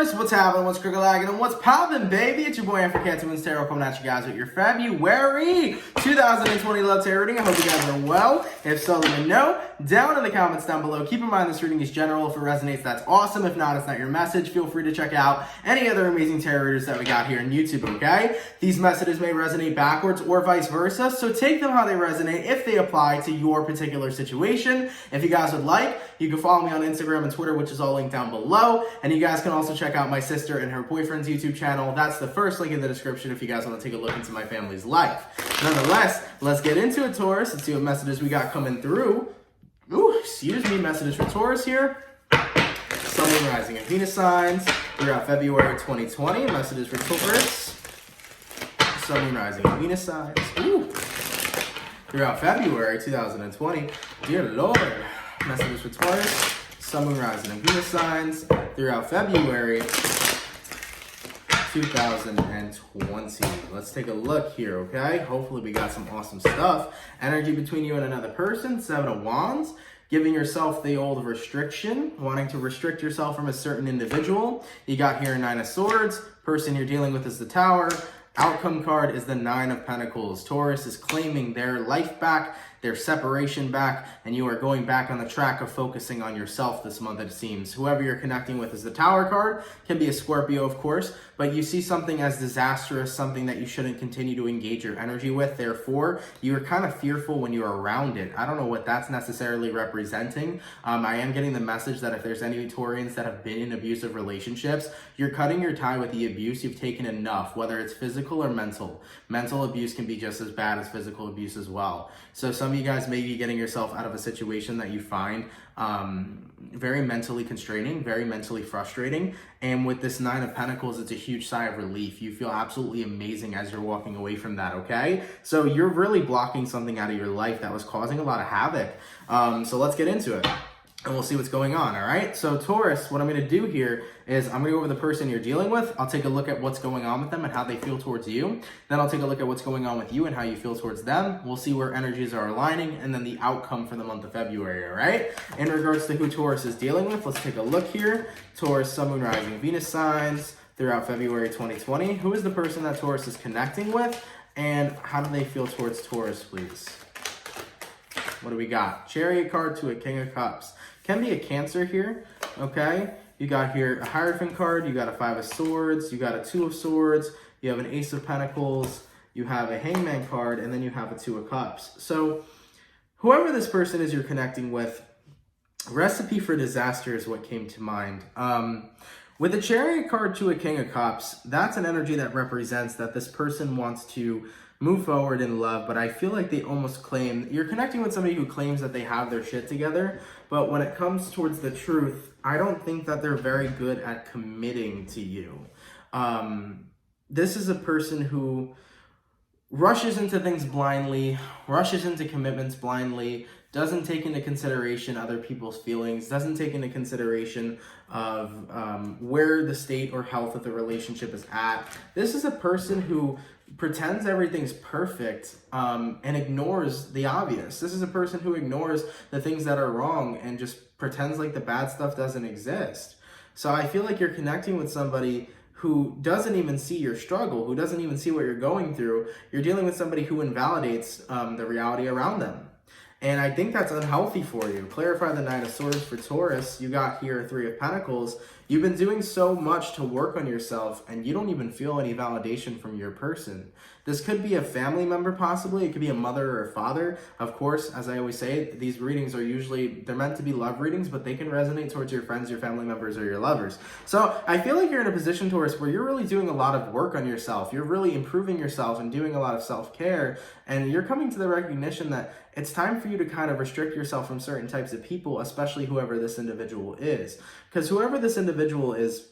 Taurus, what's happening, what's crookalagging, and what's poppin', baby? It's your boy for CancerMoonsTarot coming at you guys with your February 2020 love tarot reading. I hope you guys are well. If so, let me know down in the comments down below. Keep in mind this reading is general. If it resonates, that's awesome. If not, it's not your message. Feel free to check out any other amazing tarot readers that we got here on YouTube, okay? These messages may resonate backwards or vice versa, so take them how they resonate if they apply to your particular situation. If you guys would like, you can follow me on Instagram and Twitter, which is all linked down below. And you guys can also check out my sister and her boyfriend's YouTube channel. That's the first link in the description if you guys want to take a look into my family's life. Nonetheless, let's get into it, Taurus. Let's see what messages we got coming through. Ooh, excuse me, messages for Taurus here. Sun, Moon, Rising, and Venus signs throughout February 2020. Messages for Taurus. Sun, Moon, Rising, and Venus signs. Ooh. Throughout February 2020. Dear Lord. Messages for Taurus. Sun, Moon, Rising, and Venus signs throughout February 2020. Let's take a look here, okay? Hopefully we got some awesome stuff. Energy between you and another person. 7 of Wands. Giving yourself the old restriction. Wanting to restrict yourself from a certain individual. You got here 9 of Swords. Person you're dealing with is the Tower. Outcome card is the 9 of Pentacles. Taurus is claiming their life back, their separation back, and you are going back on the track of focusing on yourself this month, it seems. Whoever you're connecting with is the Tower card. Can be a Scorpio, of course, but you see something as disastrous, something that you shouldn't continue to engage your energy with. Therefore, you are kind of fearful when you're around it. I don't know what that's necessarily representing. I am getting the message that if there's any Taurians that have been in abusive relationships, you're cutting your tie with the abuse. You've taken enough, whether it's physical or mental. Mental abuse can be just as bad as physical abuse as well. So some of you guys may be getting yourself out of a situation that you find very mentally constraining, very mentally frustrating. And with this 9 of Pentacles, it's a huge sigh of relief. You feel absolutely amazing as you're walking away from that, okay? So you're really blocking something out of your life that was causing a lot of havoc. So let's get into it. And we'll see what's going on, all right? So Taurus, what I'm going to do here is I'm going to go over the person you're dealing with. I'll take a look at what's going on with them and how they feel towards you. Then I'll take a look at what's going on with you and how you feel towards them. We'll see where energies are aligning and then the outcome for the month of February, all right? In regards to who Taurus is dealing with, let's take a look here. Taurus, Sun, Moon, Rising, Venus signs throughout February 2020. Who is the person that Taurus is connecting with? And how do they feel towards Taurus, please? What do we got? Chariot card to a King of Cups. Can be a Cancer here, okay? You got here a Hierophant card, you got a 5 of Swords, you got a 2 of Swords, you have an Ace of Pentacles, you have a Hangman card, and then you have a 2 of Cups. So whoever this person is you're connecting with, recipe for disaster is what came to mind. With a Chariot card to a King of Cups, that's an energy that represents that this person wants to move forward in love, but I feel like they almost claim, you're connecting with somebody who claims that they have their shit together, but when it comes towards the truth, I don't think that they're very good at committing to you. This is a person who rushes into things blindly, rushes into commitments blindly, doesn't take into consideration other people's feelings, doesn't take into consideration of where the state or health of the relationship is at. This is a person who pretends everything's perfect and ignores the obvious. This is a person who ignores the things that are wrong and just pretends like the bad stuff doesn't exist. So I feel like you're connecting with somebody who doesn't even see your struggle, who doesn't even see what you're going through. You're dealing with somebody who invalidates the reality around them. And I think that's unhealthy for you. Clarify the 9 of Swords for Taurus. You got here 3 of Pentacles. You've been doing so much to work on yourself and you don't even feel any validation from your person. This could be a family member possibly. It could be a mother or a father. Of course, as I always say, these readings are usually, they're meant to be love readings, but they can resonate towards your friends, your family members, or your lovers. So I feel like you're in a position, Taurus, where you're really doing a lot of work on yourself. You're really improving yourself and doing a lot of self-care. And you're coming to the recognition that it's time for you to kind of restrict yourself from certain types of people, especially whoever this individual is. Because whoever this individual is,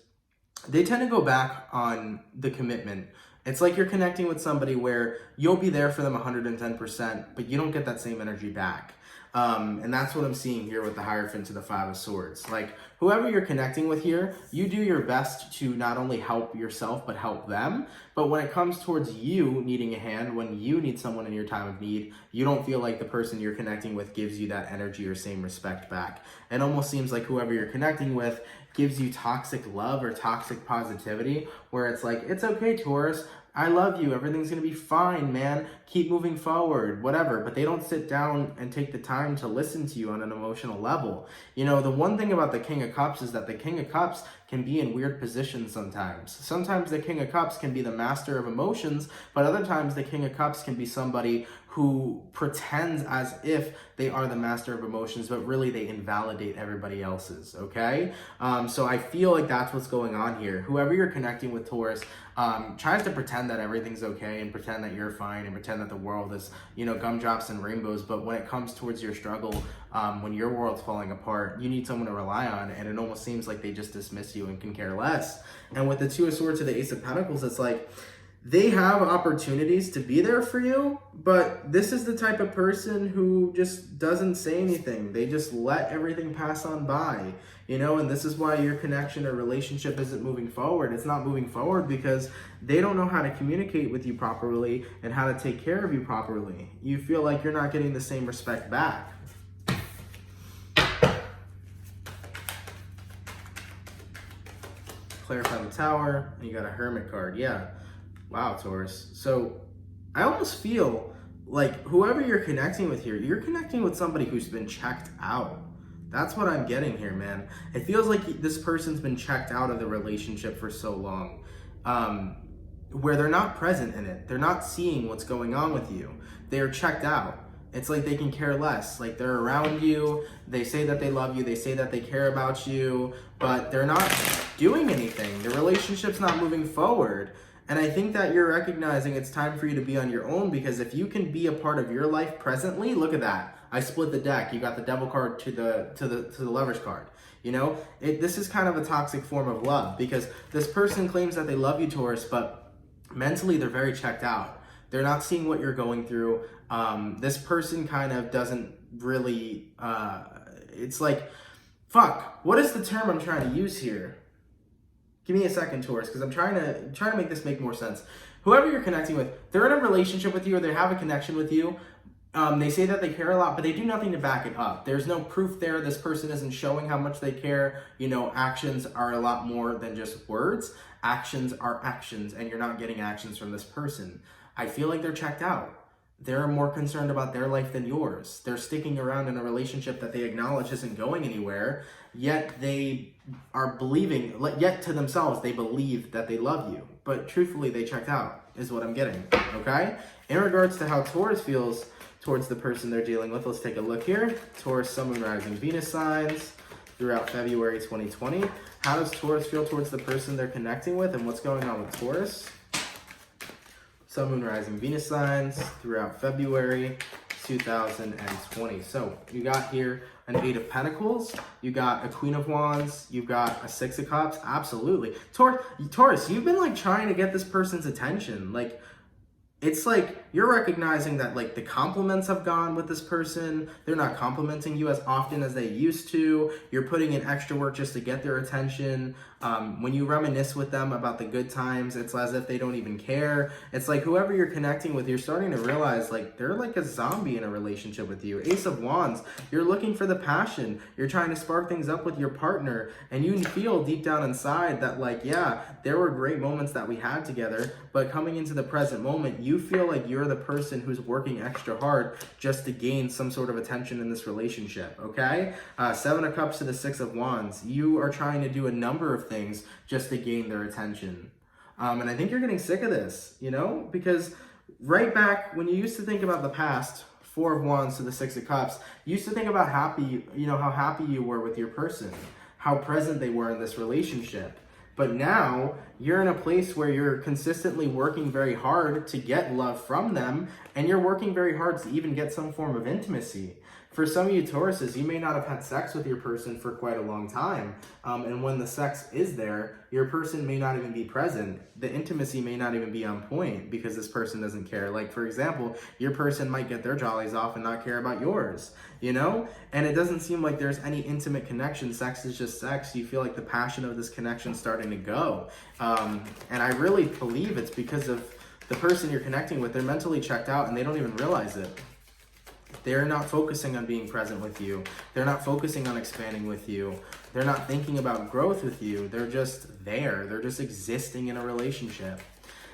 they tend to go back on the commitment. It's like you're connecting with somebody where you'll be there for them 110%, but you don't get that same energy back. And that's what I'm seeing here with the Hierophant to the 5 of Swords. Like, whoever you're connecting with here, you do your best to not only help yourself, but help them. But when it comes towards you needing a hand, when you need someone in your time of need, you don't feel like the person you're connecting with gives you that energy or same respect back. It almost seems like whoever you're connecting with gives you toxic love or toxic positivity, where it's like, it's okay, Taurus, I love you, everything's gonna be fine, man, keep moving forward, whatever. But they don't sit down and take the time to listen to you on an emotional level. You know, the one thing about the King of Cups is that the King of Cups can be in weird positions sometimes. Sometimes the King of Cups can be the master of emotions, but other times the King of Cups can be somebody who pretends as if they are the master of emotions, but really they invalidate everybody else's, okay? So I feel like that's what's going on here. Whoever you're connecting with, Taurus, tries to pretend that everything's okay and pretend that you're fine and pretend that the world is, you know, gumdrops and rainbows. But when it comes towards your struggle, when your world's falling apart, you need someone to rely on, and it almost seems like they just dismiss you and can care less. And with the Two of Swords to the Ace of Pentacles, it's like, they have opportunities to be there for you, but this is the type of person who just doesn't say anything. They just let everything pass on by, you know, and this is why your connection or relationship isn't moving forward. It's not moving forward because they don't know how to communicate with you properly and how to take care of you properly. You feel like you're not getting the same respect back. Clarify the Tower, and you got a Hermit card, yeah. Wow, Taurus. So I almost feel like whoever you're connecting with here, you're connecting with somebody who's been checked out. That's what I'm getting here, man. It feels like this person's been checked out of the relationship for so long, where they're not present in it. They're not seeing what's going on with you. They're checked out. It's like they can care less. Like, they're around you, they say that they love you, they say that they care about you, but they're not doing anything. The relationship's not moving forward. And I think that you're recognizing it's time for you to be on your own, because if you can be a part of your life presently, look at that. I split the deck. You got the Devil card to the Lover's card. You know, this is kind of a toxic form of love, because this person claims that they love you, Taurus, but mentally they're very checked out. They're not seeing what you're going through. This person kind of doesn't really, it's like, fuck, what is the term I'm trying to use here? Give me a second, Taurus, because I'm trying to make this make more sense. Whoever you're connecting with, they're in a relationship with you, or they have a connection with you. They say that they care a lot, but they do nothing to back it up. There's no proof there. This person isn't showing how much they care. You know, actions are a lot more than just words. Actions are actions, and you're not getting actions from this person. I feel like they're checked out. They're more concerned about their life than yours. They're sticking around in a relationship that they acknowledge isn't going anywhere, yet they are believing, yet to themselves, they believe that they love you. But truthfully, they checked out, is what I'm getting, okay? In regards to how Taurus feels towards the person they're dealing with, let's take a look here. Taurus, Sun, Moon, Rising, Venus signs throughout February 2020. How does Taurus feel towards the person they're connecting with, and what's going on with Taurus? Sun, Moon, Rising, Venus signs throughout February 2020. So you got here an Eight of Pentacles, you got a Queen of Wands, you've got a Six of Cups. Absolutely. Taurus, you've been like trying to get this person's attention. Like, it's like you're recognizing that like the compliments have gone with this person. They're not complimenting you as often as they used to. You're putting in extra work just to get their attention. When you reminisce with them about the good times, it's as if they don't even care. It's like whoever you're connecting with, you're starting to realize like they're like a zombie in a relationship with you. Ace of Wands, you're looking for the passion. You're trying to spark things up with your partner, and you feel deep down inside that like, yeah, there were great moments that we had together, but coming into the present moment, you feel like you're the person who's working extra hard just to gain some sort of attention in this relationship, okay? Seven of Cups to the Six of Wands. You are trying to do a number of things just to gain their attention. And I think you're getting sick of this, you know? Because right back when you used to think about the past, Four of Wands to the Six of Cups, you used to think about how happy you were with your person, how present they were in this relationship. But now you're in a place where you're consistently working very hard to get love from them, and you're working very hard to even get some form of intimacy. For some of you Tauruses, you may not have had sex with your person for quite a long time. And when the sex is there, your person may not even be present. The intimacy may not even be on point because this person doesn't care. Like, for example, your person might get their jollies off and not care about yours, you know? And it doesn't seem like there's any intimate connection. Sex is just sex. You feel like the passion of this connection starting to go. And I really believe it's because of the person you're connecting with. They're mentally checked out and they don't even realize it. They're not focusing on being present with you. They're not focusing on expanding with you. They're not thinking about growth with you. They're just there. They're just existing in a relationship.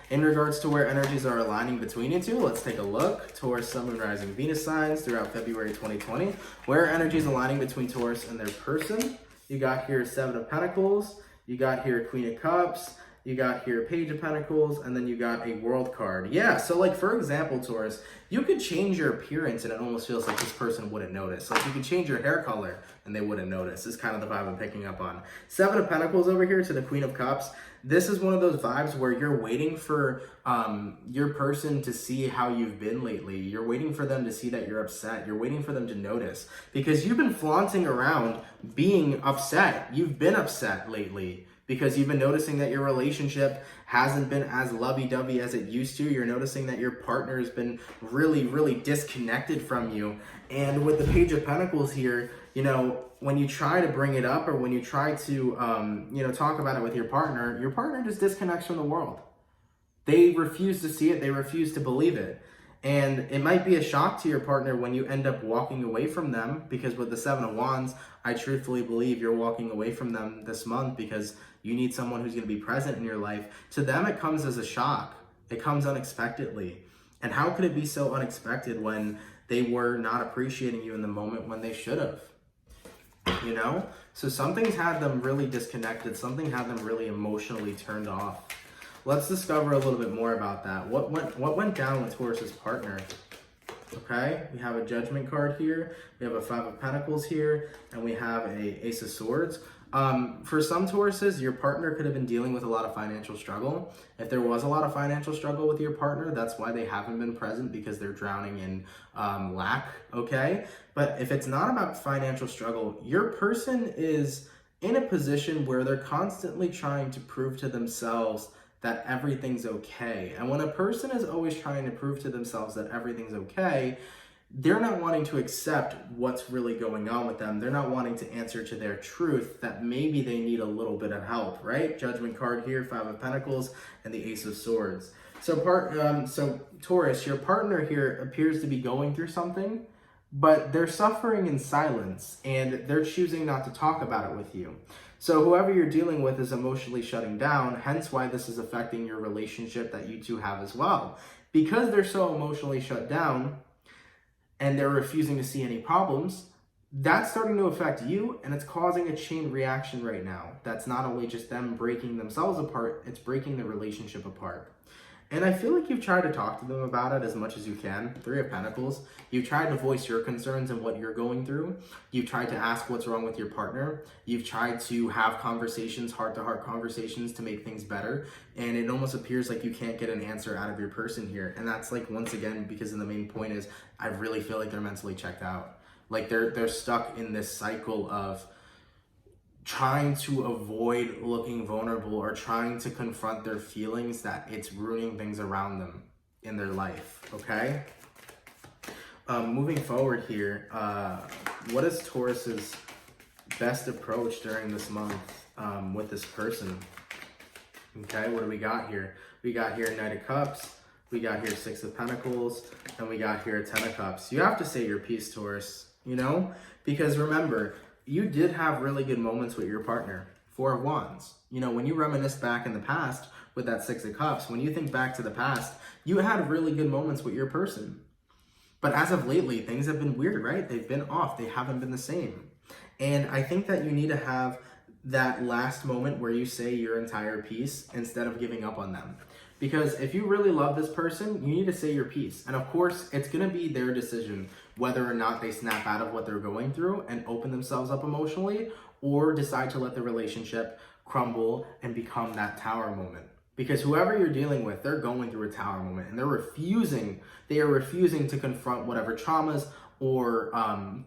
In regards to where energies are aligning between you two, let's take a look. Taurus, Sun, Moon, Rising, Venus signs throughout February 2020. Where are energies aligning between Taurus and their person? You got here Seven of Pentacles. You got here Queen of Cups. You got here Page of Pentacles, and then you got a World card. Yeah, so like for example, Taurus, you could change your appearance and it almost feels like this person wouldn't notice. Like you could change your hair color and they wouldn't notice. This is kind of the vibe I'm picking up on. Seven of Pentacles over here to the Queen of Cups. This is one of those vibes where you're waiting for your person to see how you've been lately. You're waiting for them to see that you're upset. You're waiting for them to notice because you've been flaunting around being upset. You've been upset lately, because you've been noticing that your relationship hasn't been as lovey-dovey as it used to. You're noticing that your partner has been really, really disconnected from you. And with the Page of Pentacles here, you know, when you try to bring it up or when you try to, you know, talk about it with your partner just disconnects from the world. They refuse to see it. They refuse to believe it. And it might be a shock to your partner when you end up walking away from them, because with the Seven of Wands, I truthfully believe you're walking away from them this month because you need someone who's going to be present in your life. To them, it comes as a shock. It comes unexpectedly. And how could it be so unexpected when they were not appreciating you in the moment when they should have? You know? So something's had them really disconnected. Something had them really emotionally turned off. Let's discover a little bit more about that. What went down with Taurus's partner? Okay, we have a Judgment card here. We have a Five of Pentacles here, and we have a Ace of Swords. For some Tauruses, your partner could have been dealing with a lot of financial struggle. If there was a lot of financial struggle with your partner, that's why they haven't been present, because they're drowning in lack, okay? But if it's not about financial struggle, your person is in a position where they're constantly trying to prove to themselves that everything's okay. And when a person is always trying to prove to themselves that everything's okay, they're not wanting to accept what's really going on with them. They're not wanting to answer to their truth that maybe they need a little bit of help, right? Judgment card here, Five of Pentacles, and the Ace of Swords. So Taurus, your partner here appears to be going through something, but they're suffering in silence and they're choosing not to talk about it with you. So whoever you're dealing with is emotionally shutting down, hence why this is affecting your relationship that you two have as well. Because they're so emotionally shut down and they're refusing to see any problems, that's starting to affect you, and it's causing a chain reaction right now. That's not only just them breaking themselves apart, it's breaking the relationship apart. And I feel like you've tried to talk to them about it as much as you can. Three of Pentacles. You've tried to voice your concerns and what you're going through. You've tried to ask what's wrong with your partner. You've tried to have conversations, heart-to-heart conversations, to make things better. And it almost appears like you can't get an answer out of your person here. And that's like, once again, because the main point is, I really feel like they're mentally checked out. Like they're stuck in this cycle of trying to avoid looking vulnerable or trying to confront their feelings that it's ruining things around them in their life, okay? Moving forward here, what is Taurus's best approach during this month with this person? Okay, what do we got here? We got here Knight of Cups, we got here Six of Pentacles, and we got here Ten of Cups. You have to say your piece, Taurus, you know? Because remember, you did have really good moments with your partner. Four of Wands. You know, when you reminisce back in the past with that Six of Cups, when you think back to the past, you had really good moments with your person. But as of lately, things have been weird, right? They've been off. They haven't been the same. And I think that you need to have that last moment where you say your entire piece instead of giving up on them. Because if you really love this person, you need to say your piece. And of course, it's going to be their decision whether or not they snap out of what they're going through and open themselves up emotionally, or decide to let the relationship crumble and become that tower moment. Because whoever you're dealing with, they're going through a tower moment and they are refusing to confront whatever traumas or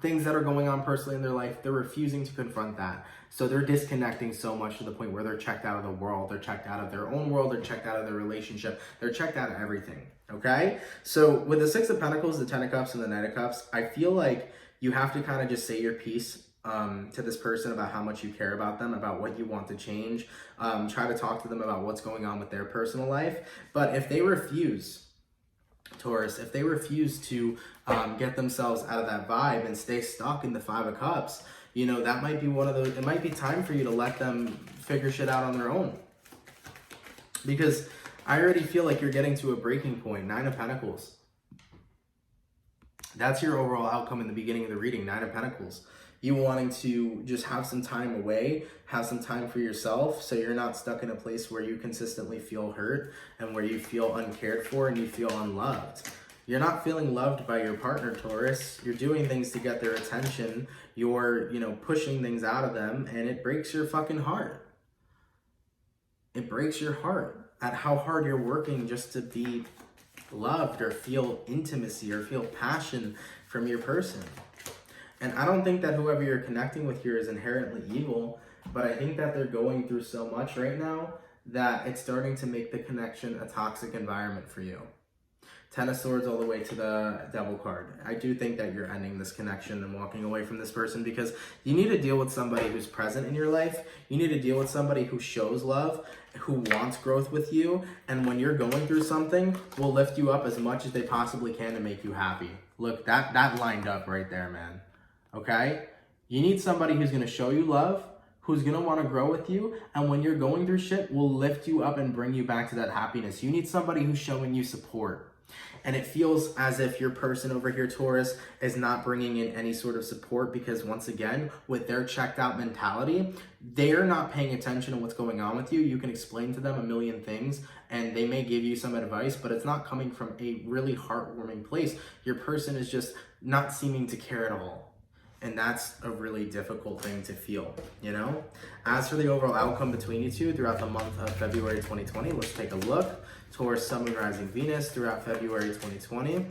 things that are going on personally in their life. They're refusing to confront that. So they're disconnecting so much to the point where they're checked out of the world. They're checked out of their own world. They're checked out of their relationship. They're checked out of everything, okay? So with the Six of Pentacles, the Ten of Cups, and the Knight of Cups, I feel like you have to kind of just say your piece to this person about how much you care about them, about what you want to change. Try to talk to them about what's going on with their personal life. But if they refuse, Taurus, if they refuse to get themselves out of that vibe and stay stuck in the Five of Cups, You know, that might be one of those, it might be time for you to let them figure shit out on their own. Because I already feel like you're getting to a breaking point. 9 of Pentacles. That's your overall outcome in the beginning of the reading, 9 of Pentacles. You wanting to just have some time away, have some time for yourself, so you're not stuck in a place where you consistently feel hurt and where you feel uncared for and you feel unloved. You're not feeling loved by your partner, Taurus. You're doing things to get their attention. You're, you know, pushing things out of them, and it breaks your fucking heart. It breaks your heart at how hard you're working just to be loved or feel intimacy or feel passion from your person. And I don't think that whoever you're connecting with here is inherently evil, but I think that they're going through so much right now that it's starting to make the connection a toxic environment for you. 10 of Swords all the way to the Devil card. I do think that you're ending this connection and walking away from this person because you need to deal with somebody who's present in your life. You need to deal with somebody who shows love, who wants growth with you, and when you're going through something, will lift you up as much as they possibly can to make you happy. Look, that lined up right there, man. Okay? You need somebody who's going to show you love, who's going to want to grow with you, and when you're going through shit, will lift you up and bring you back to that happiness. You need somebody who's showing you support. And it feels as if your person over here, Taurus, is not bringing in any sort of support because, once again, with their checked out mentality, they're not paying attention to what's going on with you. You can explain to them a million things and they may give you some advice, but it's not coming from a really heartwarming place. Your person is just not seeming to care at all. And that's a really difficult thing to feel, you know? As for the overall outcome between you two throughout the month of February 2020, let's take a look. Taurus, Sun, Moon, Rising, Venus throughout February 2020.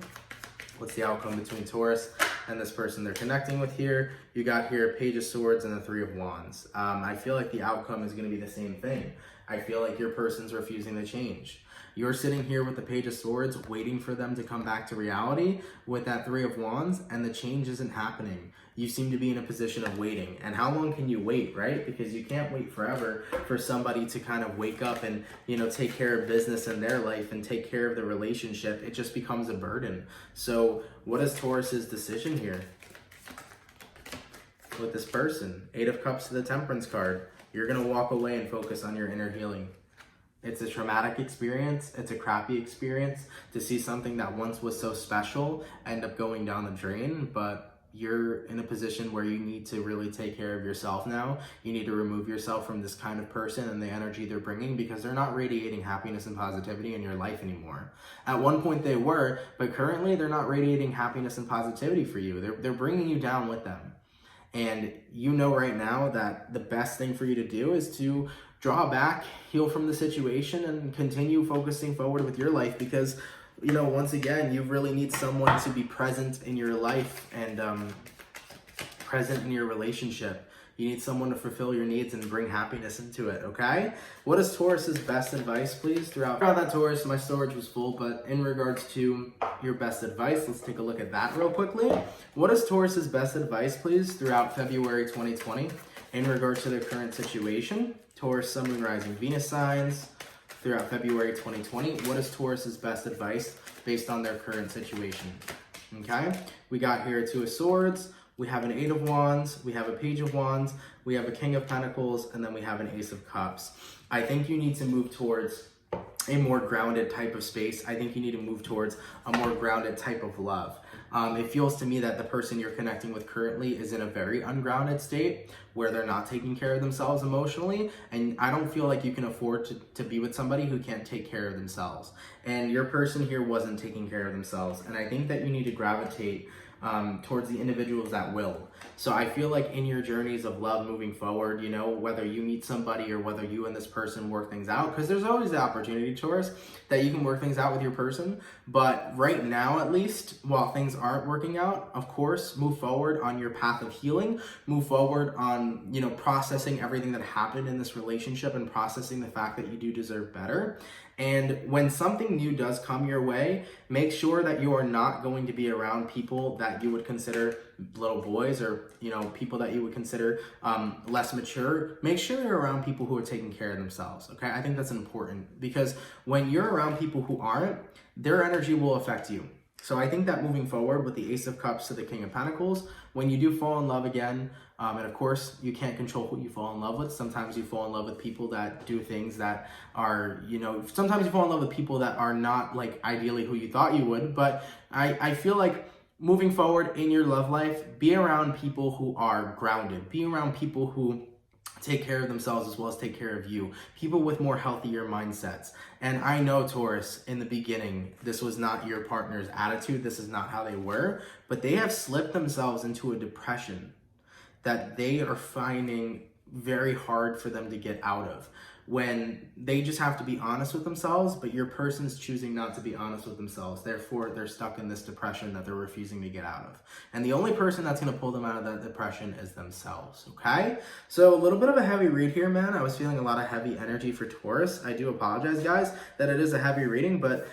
What's the outcome between Taurus and this person they're connecting with here? You got here Page of Swords and the 3 of Wands. I feel like the outcome is going to be the same thing. I feel like your person's refusing to change. You're sitting here with the Page of Swords waiting for them to come back to reality with that 3 of Wands, and the change isn't happening. You seem to be in a position of waiting. And how long can you wait, right? Because you can't wait forever for somebody to kind of wake up and, you know, take care of business in their life and take care of the relationship. It just becomes a burden. So what is Taurus's decision here with this person? 8 of Cups to the Temperance card. You're going to walk away and focus on your inner healing. It's a traumatic experience. It's a crappy experience to see something that once was so special end up going down the drain, but you're in a position where you need to really take care of yourself now. You need to remove yourself from this kind of person and the energy they're bringing because they're not radiating happiness and positivity in your life anymore. At one point they were, but currently they're not radiating happiness and positivity for you. They're bringing you down with them. And you know right now that the best thing for you to do is to draw back, heal from the situation, and continue focusing forward with your life because, you know, once again, you really need someone to be present in your life and present in your relationship. You need someone to fulfill your needs and bring happiness into it, okay? What is Taurus's best advice, please? Throughout that, Taurus, my storage was full, but in regards to your best advice, let's take a look at that real quickly. What is Taurus's best advice, please, throughout February 2020 in regards to their current situation? Taurus, Sun, Moon, Rising, Venus signs throughout February 2020. What is Taurus's best advice based on their current situation? Okay, we got here 2 of Swords, we have an 8 of Wands, we have a Page of Wands, we have a King of Pentacles, and then we have an Ace of Cups. I think you need to move towards a more grounded type of space. I think you need to move towards a more grounded type of love. It feels to me that the person you're connecting with currently is in a very ungrounded state where they're not taking care of themselves emotionally. And I don't feel like you can afford to be with somebody who can't take care of themselves. And your person here wasn't taking care of themselves. And I think that you need to gravitate towards the individuals that will. So I feel like in your journeys of love moving forward, you know, whether you meet somebody or whether you and this person work things out, because there's always the opportunity, Taurus, that you can work things out with your person. But right now, at least, while things aren't working out, of course, move forward on your path of healing, move forward on, you know, processing everything that happened in this relationship and processing the fact that you do deserve better. And when something new does come your way, make sure that you are not going to be around people that you would consider little boys or, you know, people that you would consider less mature. Make sure you're around people who are taking care of themselves, okay? I think that's important because when you're around people who aren't, their energy will affect you. So I think that moving forward with the Ace of Cups to the King of Pentacles, when you do fall in love again, and of course, you can't control who you fall in love with. Sometimes you fall in love with people that do things that are, sometimes you fall in love with people that are not like ideally who you thought you would. But I feel like moving forward in your love life, be around people who are grounded. Be around people who take care of themselves as well as take care of you. People with more healthier mindsets. And I know, Taurus, in the beginning, this was not your partner's attitude. This is not how they were. But they have slipped themselves into a depression that they are finding very hard for them to get out of, when they just have to be honest with themselves, but your person's choosing not to be honest with themselves. Therefore, they're stuck in this depression that they're refusing to get out of. And the only person that's going to pull them out of that depression is themselves, okay? So a little bit of a heavy read here, man. I was feeling a lot of heavy energy for Taurus. I do apologize, guys, that it is a heavy reading, but,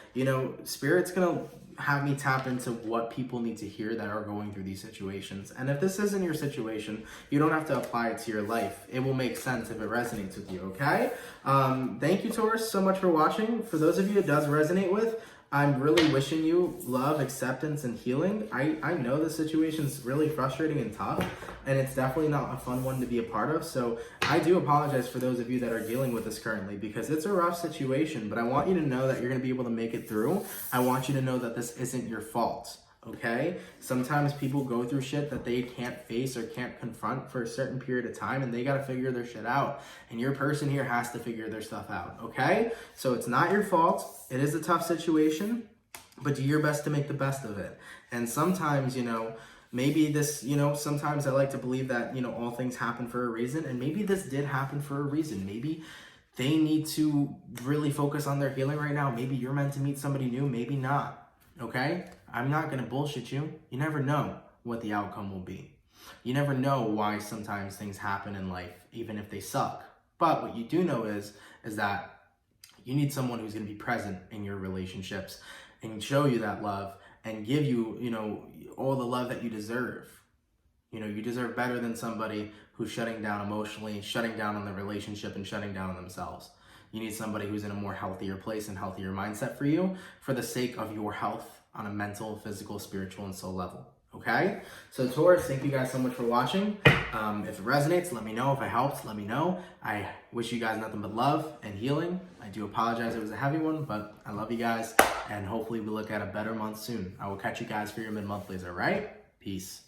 Spirit's going to have me tap into what people need to hear that are going through these situations. And if this isn't your situation, you don't have to apply it to your life. It will make sense if it resonates with you, okay? Thank you, Taurus, so much for watching. For those of you it does resonate with, I'm really wishing you love, acceptance, and healing. I know the situation's really frustrating and tough, and it's definitely not a fun one to be a part of. So I do apologize for those of you that are dealing with this currently, because it's a rough situation, but I want you to know that you're going to be able to make it through. I want you to know that this isn't your fault. Okay? Sometimes people go through shit that they can't face or can't confront for a certain period of time, and they got to figure their shit out. And your person here has to figure their stuff out. Okay? So it's not your fault. It is a tough situation, but do your best to make the best of it. And sometimes, maybe this, sometimes I like to believe that, all things happen for a reason, and maybe this did happen for a reason. Maybe they need to really focus on their healing right now. Maybe you're meant to meet somebody new, maybe not. Okay? I'm not going to bullshit you. You never know what the outcome will be. You never know why sometimes things happen in life, even if they suck. But what you do know is that you need someone who's going to be present in your relationships and show you that love and give you, all the love that you deserve. You deserve better than somebody who's shutting down emotionally, shutting down on the relationship, and shutting down on themselves. You need somebody who's in a more healthier place and healthier mindset for you, for the sake of your health on a mental, physical, spiritual, and soul level. Okay? So Taurus, thank you guys so much for watching. If it resonates, let me know. If it helps, let me know. I wish you guys nothing but love and healing. I do apologize it was a heavy one, but I love you guys, and hopefully we look at a better month soon. I will catch you guys for your mid-monthlies, all right? Peace.